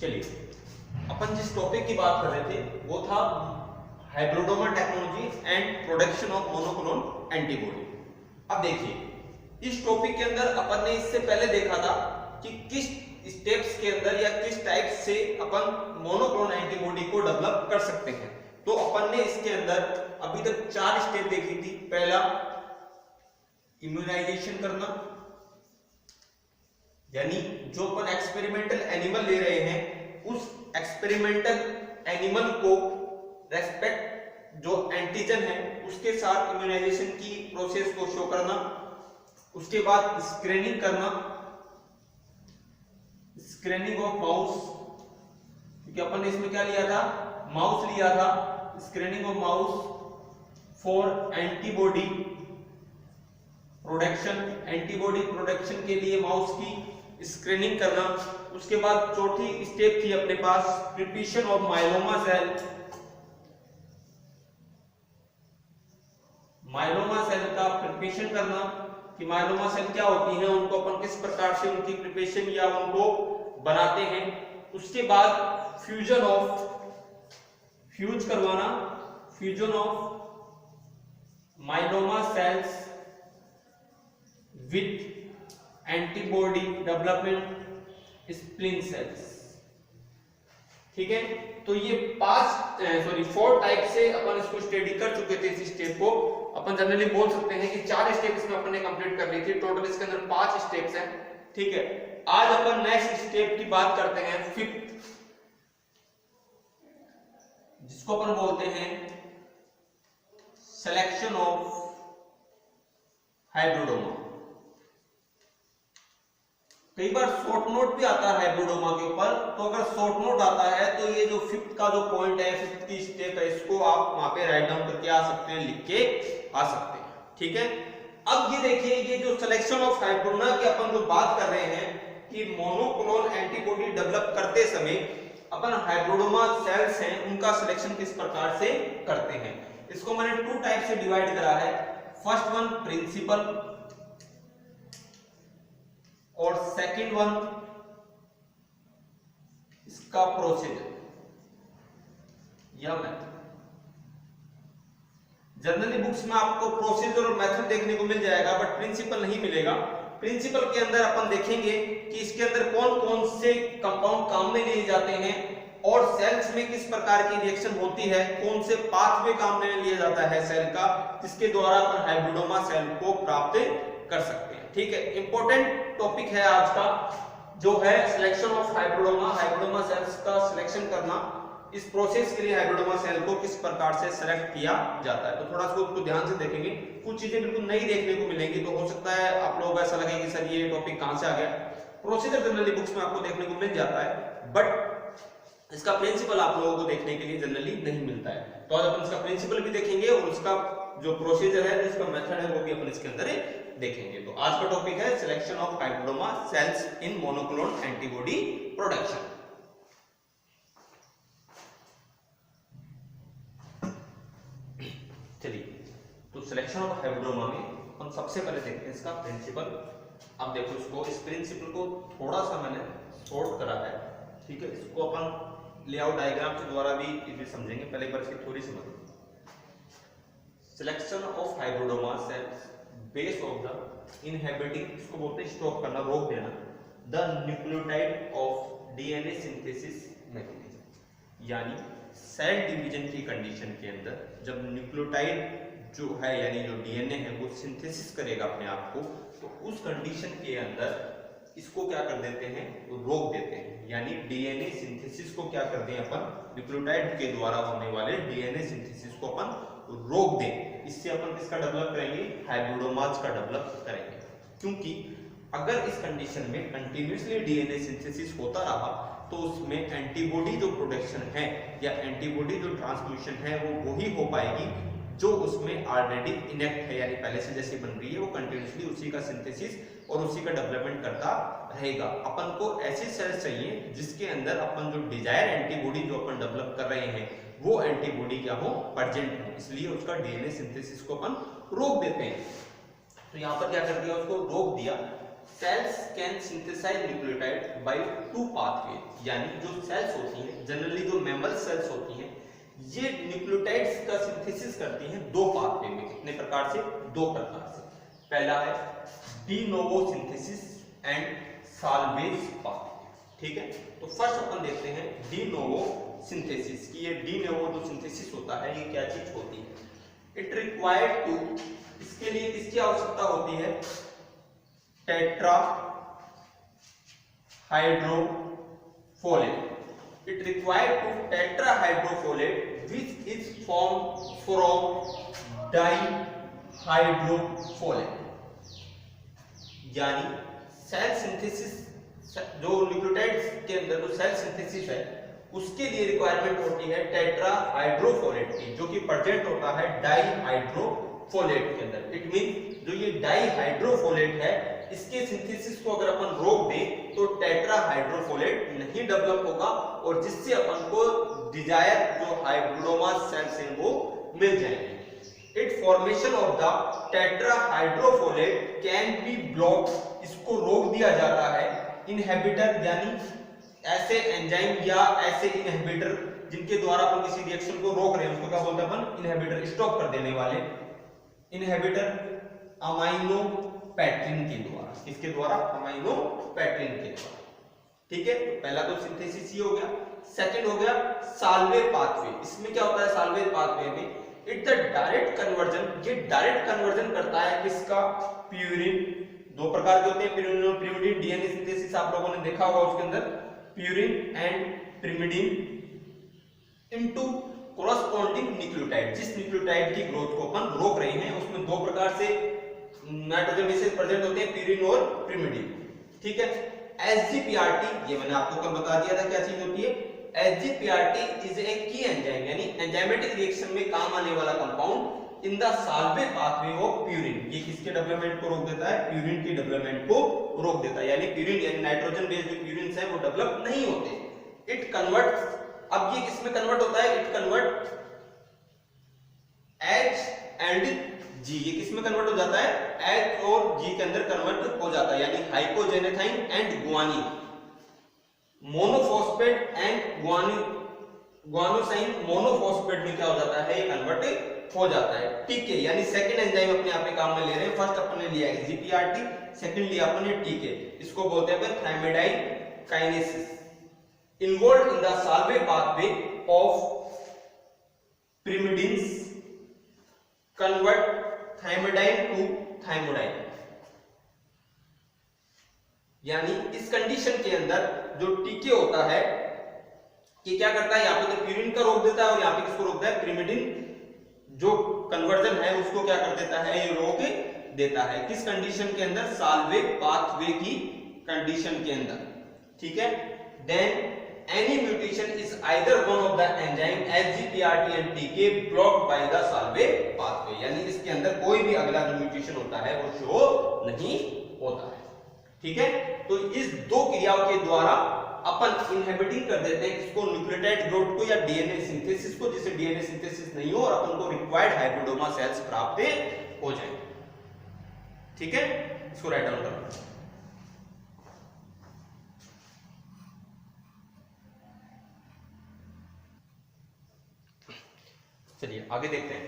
चलिए अपन जिस टॉपिक की बात कर रहे थे वो था hybridoma technology and production of monoclonal antibody. अब देखिए इस टॉपिक के अंदर अपन ने इससे पहले देखा था कि किस स्टेप्स के अंदर या किस टाइप से अपन मोनोक्लोनल एंटीबॉडी को डेवलप कर सकते हैं। तो अपन ने इसके अंदर अभी तक 4 स्टेप देखी थी। पहला इम्यूनाइजेशन करना, यानी जो अपन एक्सपेरिमेंटल एनिमल ले रहे हैं उस एक्सपेरिमेंटल एनिमल को रेस्पेक्ट जो एंटीजन है उसके साथ इम्यूनाइजेशन की प्रोसेस को शो करना। उसके बाद स्क्रीनिंग करना, स्क्रीनिंग ऑफ माउस, क्योंकि अपन ने इसमें क्या लिया था, माउस लिया था। Screening of mouse for antibody production, antibody production के लिए माउस की स्क्रीनिंग करना। उसके बाद चौथी स्टेप थी अपने पास preparation of myeloma cell, myeloma cell का प्रिपरेशन करना कि माइलोमा सेल क्या होती है, उनको अपन किस प्रकार से उनकी प्रिपरेशन या उनको बनाते हैं। उसके बाद फ्यूजन ऑफ, फ्यूज करवाना, fusion of myeloma cells with antibody development spleen cells. ठीक है, तो ये 4 टाइप से अपन इसको स्टडी कर चुके थे। इस स्टेप को अपन जनरली बोल सकते हैं कि 4 स्टेप इसमें अपन ने कंप्लीट कर ली थी। टोटल इसके अंदर 5 स्टेप्स हैं। ठीक है, आज अपन नेक्स्ट स्टेप की बात करते हैं, 5th, जिसको अपन बोलते हैं सिलेक्शन ऑफ हाइब्रिडोमा। कई बार शॉर्ट नोट भी आता है हाइब्रिडोमा के ऊपर, तो अगर शॉर्ट नोट आता है तो ये जो 5th का जो पॉइंट है, 5th की स्टेप है, इसको आप वहां पे राइट डाउन करके आ सकते हैं, लिख के आ सकते हैं। ठीक है, अब ये देखिए, ये जो सिलेक्शन ऑफ हाइब्रिडोमा की अपन जो बात कर रहे हैं कि मोनोक्लोनल एंटीबॉडी डेवलप करते समय अपन हाइब्रिडोमा सेल्स हैं उनका सिलेक्शन किस प्रकार से करते हैं। इसको मैंने 2 टाइप से डिवाइड करा है। फर्स्ट वन प्रिंसिपल और सेकंड वन इसका प्रोसीजर या मेथड। जनरली बुक्स में आपको प्रोसीजर और मेथड देखने को मिल जाएगा, बट प्रिंसिपल नहीं मिलेगा। प्रिंसिपल के अंदर अपन देखेंगे कि इसके अंदर कौन कौन से कंपाउंड काम में लिए जाते हैं और सेल्स में किस प्रकार की रिएक्शन होती है, कौन से पाथवे काम में लिया जाता है सेल का, जिसके द्वारा अपन हाइब्रिडोमा सेल को प्राप्त कर सकते हैं। ठीक है, इंपॉर्टेंट टॉपिक है आज का, जो है selection of hybridoma, hybridoma sales का सिलेक्शन करना। इस प्रोसेस के लिए हाइब्रिडोमा सेल को किस प्रकार से सेलेक्ट किया जाता है, तो थोड़ा सा उसको ध्यान से देखेंगे। कुछ चीजें बिल्कुल नई देखने को मिलेंगी, तो हो सकता है आप लोग ऐसा लगे कि सर ये टॉपिक कहां से आ गया। प्रोसीजर जनरली बुक्स में आपको देखने को मिल जाता है, बट इसका प्रिंसिपल आप लोगों को देखने के लिए जनरली नहीं मिलता है। तो आज अपन इसका प्रिंसिपल भी देखेंगे और उसका जो प्रोसीजर है, जिसका मेथड है, वो भी अपन इसके अंदर देखेंगे। तो आज का टॉपिक है selection of hybridoma sales in monoclonal antibody production. चलिए, तो सिलेक्शन ऑफ हाइब्रिडोमा में हम सबसे पहले देखते हैं इसका प्रिंसिपल। अब देखो इसको, इस प्रिंसिपल को थोड़ा सा मैंने शॉर्ट करा है। ठीक है, इसको अपन लेआउट डायग्राम के द्वारा भी इसे समझेंगे। पहले एक बार इसकी थोड़ी समझ। Selection of hybridoma sales base of the inhibiting, इसको बोलते हैं स्टॉप करना, रोक देना, the nucleotide of DNA synthesis mechanism. यानी सेल डिवीजन की कंडीशन के अंदर जब न्यूक्लियोटाइड जो है यानी जो डीएनए है वो सिंथेसिस करेगा अपने आप को, तो उस कंडीशन के अंदर इसको क्या कर देते हैं, रोक देते हैं। यानी डीएनए सिंथेसिस को क्या करते हैं अपन, न्यूक्लियोटाइड के द्वारा होने वाले डीएनए सिंथेसिस को अपन रोक दें। इससे अपन किसका डेवलप करेंगे, हाइब्रिडोमास का डेवलप करेंगे। क्योंकि अगर इस कंडीशन में कंटिन्यूअसली डीएनए सिंथेसिस होता रहा तो उसमें एंटीबॉडी जो प्रोडक्शन है या एंटीबॉडी जो ट्रांसमिशन है वो वही हो पाएगी जो उसमें ऑलरेडी इनेक्ट है, यानी पहले से जैसी बन रही है वो कंटिन्यूअसली उसी का सिंथेसिस और उसी का डेवलपमेंट करता रहेगा। अपन को ऐसी सेल्स चाहिए जिसके अंदर अपन जो डिजायर एंटीबॉडी जो अपन डेवलप कर रहे हैं वो एंटीबॉडी क्या हो, प्रेजेंट हो, इसलिए उसका डीएनए सिंथेसिस को अपन रोक देते हैं। तो यहाँ पर क्या कर दिया, उसको रोक दिया। Cells can synthesize nucleotide by two pathway, यानी जो सेल्स होती हैं, जनरली जो मैमल सेल्स होती हैं, ये न्यूक्लियोटाइड्स का सिंथेसिस करती हैं दो पाथवे में। कितने प्रकार से? दो प्रकार से। पहला है D novo synthesis and salvage pathway, ठीक है। तो फर्स्ट अपन देखते हैं डी नोवो सिंथेसिस की। ये डी नोवो जो सिंथेसिस होता है, ये क्या चीज होती है? इट रिक्वायर्ड टू, इसके लिए किसकी आवश्यकता होती है? Tetra हाइड्रोफोलेट। It required to tetrahydrofolate which is formed from dihydrofolate, यानी सेल सिंथेसिस, जो न्यूक्लियोटाइड्स के अंदर जो सेल सिंथेसिस है उसके लिए रिक्वायरमेंट होती है टेट्राहाइड्रोफोलेट की, जो कि प्रेजेंट होता है डाइहाइड्रोफोलेट के अंदर। इट मीन जो ये डाइहाइड्रोफोलेट है, इसके सिंथेसिस को अगर अपन रोक दें तो टेट्राहाइड्रोफोलेट नहीं डेवलप होगा, और जिससे अपन को डिजायर जो हाइब्रिडोमा सेल्स हैं वो मिल जाएंगे। It formation of the tetrahydrofolate can be block, इसको रोक दिया जाता है इनहिबिटर, यानी ऐसे एंजाइम या ऐसे इनहिबिटर जिनके द्वारा अपन किसी रिएक्शन को रोक रहे हैं, उसको क्या बोलते हैं अपन? इनहिबिटर, स्टॉप कर देने वाले इनहिबिटर अमाइनो पैट्रिन के द्वारा। किसके द्वारा? अमाइनो पैट्रिन के द्वारा, ठीक है। तो पहला तो सिंथेसिस ही हो गया। सेकंड हो गया साल्वे पाथवे। इसमें क्या होता है साल्वे पाथवे में? इट द डायरेक्ट कन्वर्जन, ये डायरेक्ट कन्वर्जन करता है किसका? प्यूरिन। दो प्रकार के होते हैं, प्यूरिन और प्रिमिडिन। डीएनए सिंथेसिस आप लोगों ने देखा होगा, उसके अंदर purine and pyrimidine into corresponding nucleotide. जिस न्यूक्लियोटाइड की ग्रोथ को अपन रोक रहे हैं उसमें दो प्रकार से नाइट्रोजन बेसेस प्रेजेंट होते हैं, प्यूरिन और प्रिमिडिन, ठीक है। एसजीपीआरटी, ये मैंने आपको कल बता दिया था क्या चीज होती है। एसजीपीआरटी इज ए की एंजाइम, यानी एंजाइमेटिक रिएक्शन में काम आने वाला compound in the salvage pathway of purine. ये किसके डेवलपमेंट को रोक देता है? प्यूरिन की डेवलपमेंट को रोक देता है, यानी प्यूरिन यानी नाइट्रोजन बेस्ड जो प्यूरिन्स हैं वो डेवलप नहीं होते। इट कन्वर्ट, अब ये किसमें कन्वर्ट होता है? It convert H and G, ये किसमें कन्वर्ट हो जाता है? H और G के अंदर कन्वर्ट हो जाता है, यानी hypoxanthine and guanine, monophosphate and guanosine monophosphate में क्या हो जाता है? ये कन्वर्ट हो जाता है, ठीक है। यानी सेकंड एंजाइम अपने आप में काम में ले रहे हैं। फर्स्ट अपन ने लिया एसजीपीआरटी, सेकंड लिया अपन ने टीके, इसको बोलते हैं thymidine kinases involved in the salvage pathway of pyrimidines convert thymidine to thymidine. यानी इस कंडीशन के अंदर जो टीके होता है कि क्या करता है, यहाँ पे तो प्यूरिन का रोक देता है और यहाँ पे किसको रोकता है? pyrimidine जो कन्वर्जन है उसको क्या कर देता है? ये रोक देता है। किस कंडीशन के अंदर? साल्वे पाथवे की कंडीशन के अंदर, ठीक है। Then any mutation is either one of the enzyme SGPRT and TK blocked by the Salve pathway, यानी इसके अंदर कोई भी अगला जो म्यूटेशन होता है वो शो नहीं होता है, ठीक है। तो इस दो क्रियाओं के द्वारा अपन इनहिबिटिंग कर देते हैं किसको? न्यूक्लियोटाइड ग्रोथ को या डीएनए सिंथेसिस को, जिससे डीएनए सिंथेसिस नहीं हो और अपन को रिक्वायर्ड हाइब्रिडोमा सेल्स प्राप्त हो जाए, ठीक है। इसको राइट डाउन करो। चलिए आगे देखते हैं।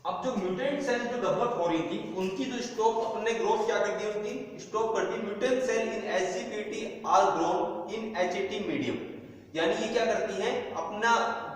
अब जो म्यूटेंट सेल जो डेवलप हो रही थी उनकी जो स्टॉप अपने ग्रोथ क्या कर दी? उनकी स्टॉप कर दी। Mutant cell in SGPT are grown in HT medium, यानी ये क्या करती हैं? अपना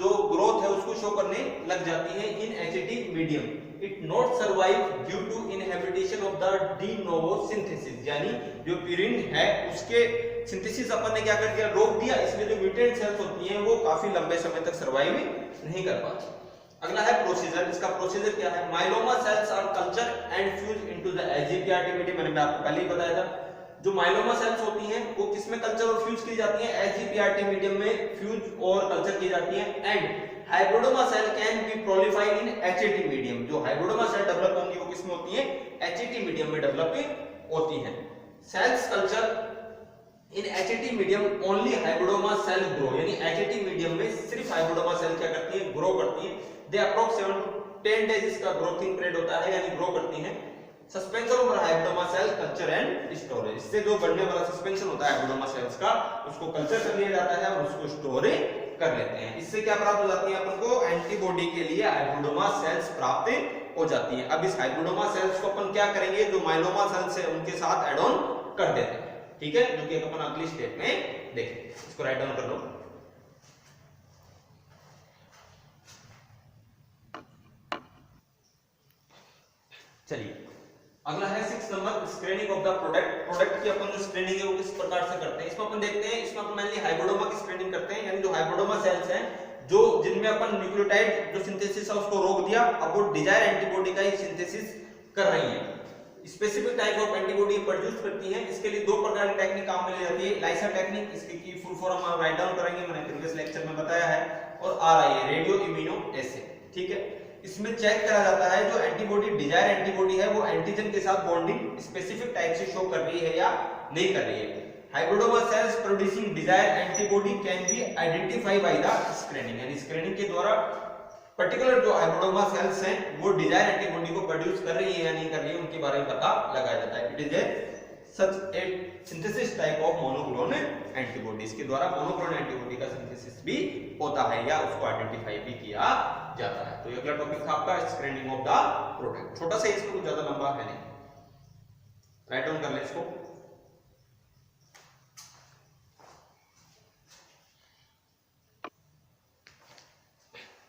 जो ग्रोथ है उसको शो करने लग जाती है in HT medium. It not survive due to inhibition of the de novo synthesis, यानी जो प्यूरिन है उसके सिंथेसिस अपन ने क्या कर दिया? रोक दिया। इसलिए जो म्यूटेंट सेल्स होती हैं वो काफी लंबे समय तक सर्वाइव नहीं कर पाती। अगला है प्रोसीजर। इसका प्रोसीजर क्या है? Myeloma cells are culture and fuse into the SGPRT medium. मैंने आपको पहले ही बताया था, जो माइलोमा सेल्स होती हैं वो किसमें कल्चर और फ्यूज की जाती हैं? एसजीपीआरटी मीडियम में फ्यूज और कल्चर की जाती हैं। And hybridoma cell can be proliferated in HT medium. जो हाइब्रिडोमा सेल डेवलप होंगी वो किसमें होती है? एचटी मीडियम में डेवलप होती हैं। Cells culture in HT medium only hybridoma cell grow, यानी एचटी मीडियम में सिर्फ हाइब्रिडोमा सेल क्या करती है? ग्रो करती है। दे अप्रोक्स 7 to 10 डेज इसका ग्रोथिंग पीरियड होता है, यानी ग्रो करती हैं। Suspension of hybridoma cell culture and storage. इससे जो बढ़ने वाला सस्पेंशन होता है हाइब्रिडोमा सेल्स का, उसको कल्चर कर लिया जाता है और उसको स्टोर कर लेते हैं। इससे क्या प्राप्त हो जाती है अपन को, एंटीबॉडी के लिए हाइब्रिडोमा सेल्स प्राप्त हो जाती हैं। अब इस हाइब्रिडोमा सेल्स को अपन क्या करेंगे, जो माइलोमा सेल्स है उनके साथ एड ऑन कर देते हैं, ठीक है, जो कि अपन अगली स्टेप में देखेंगे। इसको राइट डाउन कर लो। चलिए अगला है 6 number, screening of the product. Product की अपन जो स्क्रीनिंग है वो किस प्रकार से करते हैं, इसमें अपन देखते हैं, इसमें अपन मेनली हाइब्रिडोमा की स्क्रीनिंग करते हैं, यानी जो हाइब्रिडोमा सेल्स हैं जो जिनमें अपन न्यूक्लियोटाइड जो सिंथेसिस है उसको रोक दिया, अब वो डिजायर एंटीबॉडी का ही सिंथेसिस कर रही है, specific type of antibody produce करती हैं। इसके लिए दो प्रकार की टेक्निक काम में ली जाती है, लाइसा टेक्निक, इसकी की फुल फॉर्म हम राइट डाउन करेंगे, मैंने प्रीवियस लेक्चर में बताया है, और आरआईए रेडियो इम्यूनो एसे, ठीक है। इसमें चेक करा जाता है जो एंटीबॉडी डिजायर एंटीबॉडी है वो एंटीजन के साथ बॉन्डिंग स्पेसिफिक टाइप से शो कर रही है या नहीं कर रही है। Hybridoma cells producing desire antibody can be identify by the screening, यानी स्क्रीनिंग के द्वारा पर्टिकुलर जो हाइब्रिडोमा सेल्स हैं वो डिजायर एंटीबॉडी को प्रोड्यूस कर रही है या नहीं कर रही है उनके बारे में पता लगाया जाता है। It is a such A synthesis type of monoclonal antibody, इसके द्वारा मोनोक्लोनल एंटीबॉडी का सिंथेसिस भी होता है या उसको आइडेंटिफाई भी किया जाता है। तो ये अगला टॉपिक था आपका स्क्रीनिंग ऑफ द प्रोडक्ट, छोटा सा, इसमें कुछ ज्यादा लंबा है नहीं, राइट डाउन कर ले इसको।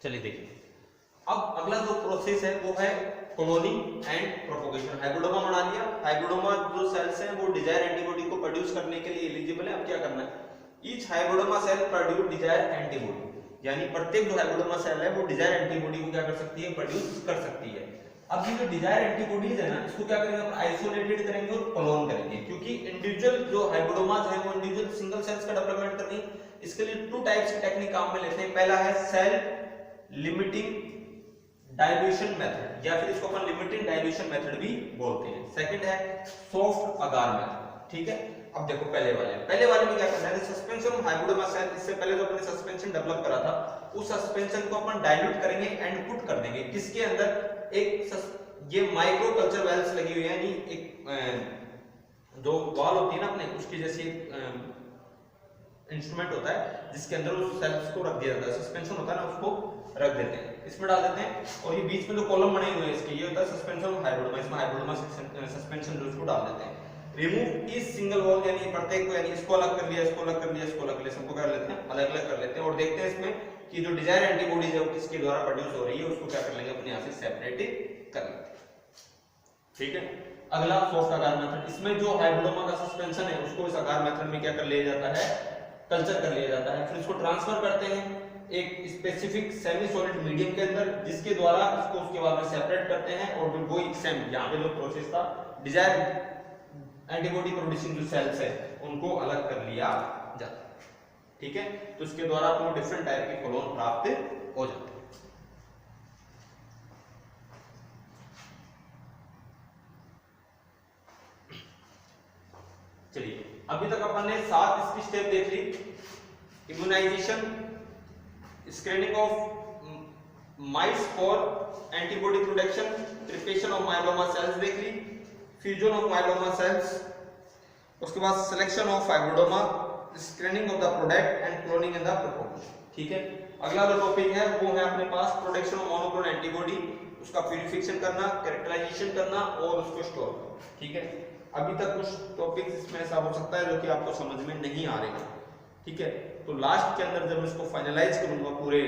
चलिए देखिए, अब अगला जो प्रोसेस है वो है क्लोनिंग एंड प्रोपोगेशन। हाइब्रिडोमा बना लिया, हाइब्रिडोमा जो सेल्स हैं वो डिजायर एंटीबॉडी को प्रोड्यूस करने के लिए एलिजिबल है। अब क्या करना है, each hybridoma cell produce desire antibody, यानी प्रत्येक जो हाइब्रिडोमा सेल है वो डिजायर एंटीबॉडी को क्या कर सकती है, प्रोड्यूस कर सकती है। अब ये जो डिजायर एंटीबॉडीज है ना, इसको क्या करेंगे, हम आइसोलेटेड करेंगे और क्लोन करेंगे, क्योंकि इंडिविजुअल जो हाइब्रिडोमास है वो इंडिविजुअल सिंगल सेल्स का डेवलपमेंट करनी है। इसके लिए टू टाइप्स की टेक्निक काम में लेते हैं। पहला है सेल लिमिटिंग डाइल्यूशन मेथड, या फिर इसको अपन लिमिटिंग डाइल्यूशन मेथड भी बोलते हैं। सेकंड है सॉफ्ट अगार मेथड, ठीक है। अब देखो पहले वाले में क्या करना है, सस्पेंशन ऑफ हाइब्रिडोमा सेल, इससे पहले जो अपने सस्पेंशन डेवलप करा था उस सस्पेंशन को अपन डाइल्यूट करेंगे एंड पुट कर देंगे किसके अंदर, एक ये माइक्रो कल्चर वेल्स लगी हुई है, यानी एक जो वॉल होती है ना अपने उसकी जैसी इंस्ट्रूमेंट होता है जिसके अंदर उस सेल्स को रख दिया जाता है, सस्पेंशन होता है ना उसको रख देते हैं, इसमें डाल देते हैं, और ये बीच में जो कॉलम बने हुए हैं इसके, ये होता है सस्पेंशन ऑफ हाइब्रिडोमा, इसमें हाइब्रिडोमा सस्पेंशन जो उसको डाल देते हैं। रिमूव इस सिंगल वॉल, यानी प्रत्येक को, यानी इसको अलग कर लिया, इसको अलग कर लिया, इसको अलग कर लिया, सबको कर लेते हैं, अलग अलग कर लेते हैं, और देखते हैं इसमें कि जो डिजायर एंटीबॉडीज है वो किसके द्वारा प्रोड्यूस हो रही है उसको क्या कर लेंगे, अपने यहाँ से सेपरेट कर लेते हैं, ठीक है। अगला सॉफ्ट अगार मेथड, इसमें जो हाइब्रिडोमा का सस्पेंशन है उसको इस अगार मेथड में क्या कर लिया जाता है, कल्चर कर लिया जाता है, फिर इसको ट्रांसफर करते हैं एक स्पेसिफिक सेमी सॉलिड मीडियम के अंदर, जिसके द्वारा इसको उसके बाद में सेपरेट करते हैं, और जो वही सेम यहाँ पे जो प्रोसेस था डिजायर एंटीबॉडी प्रोड्यूसिंग जो सेल्स है उनको अलग कर लिया जाता है, ठीक है। तो इसके द्वारा आपको डिफरेंट टाइप के क्लोन प्राप्त हो जाते हैं। चलिए अभी तक अपन ने 7 इसकी स्टेप देख ली, immunisation, screening of mice for antibody production, preparation of myeloma cells देख ली, फ्यूजन ऑफ माइलोमा सेल्स, उसके बाद selection of hybridoma, screening of the product and cloning in the propagation, ठीक है। अगला जो टॉपिक है वो है अपने पास प्रोडक्शन ऑफ मोनोक्लोनल एंटीबॉडी, उसका प्यूरिफिकेशन करना, कैरेक्टराइजेशन करना और उसको स्टोर करना, ठीक है। अभी तक कुछ टॉपिक्स इसमें ऐसा हो सकता है जो कि आपको समझ में नहीं आ रहे, ठीक है। तो लास्ट के अंदर जब इसको फाइनलाइज करूंगा पूरे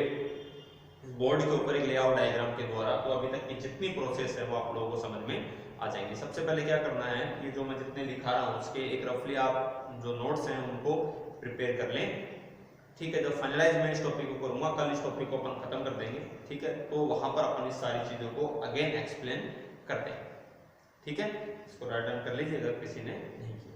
बोर्ड के ऊपर एक लेआउट डायग्राम के द्वारा, तो अभी तक की जितनी प्रोसेस है वो आप लोगों को समझ में आ जाएंगे। सबसे पहले क्या करना है कि जो मैं जितने लिखा रहा हूँ उसके एक रफली आप जो नोट्स हैं उनको प्रिपेयर कर लें, ठीक है। जब फाइनलाइज मैं इस टॉपिक को करूंगा, कल इस टॉपिक को अपन खत्म कर देंगे, ठीक है। तो वहां पर अपन इस सारी चीजों को अगेन एक्सप्लेन करते हैं, ठीक है। इसको राइट डाउन कर लीजिए अगर किसी ने नहीं किया।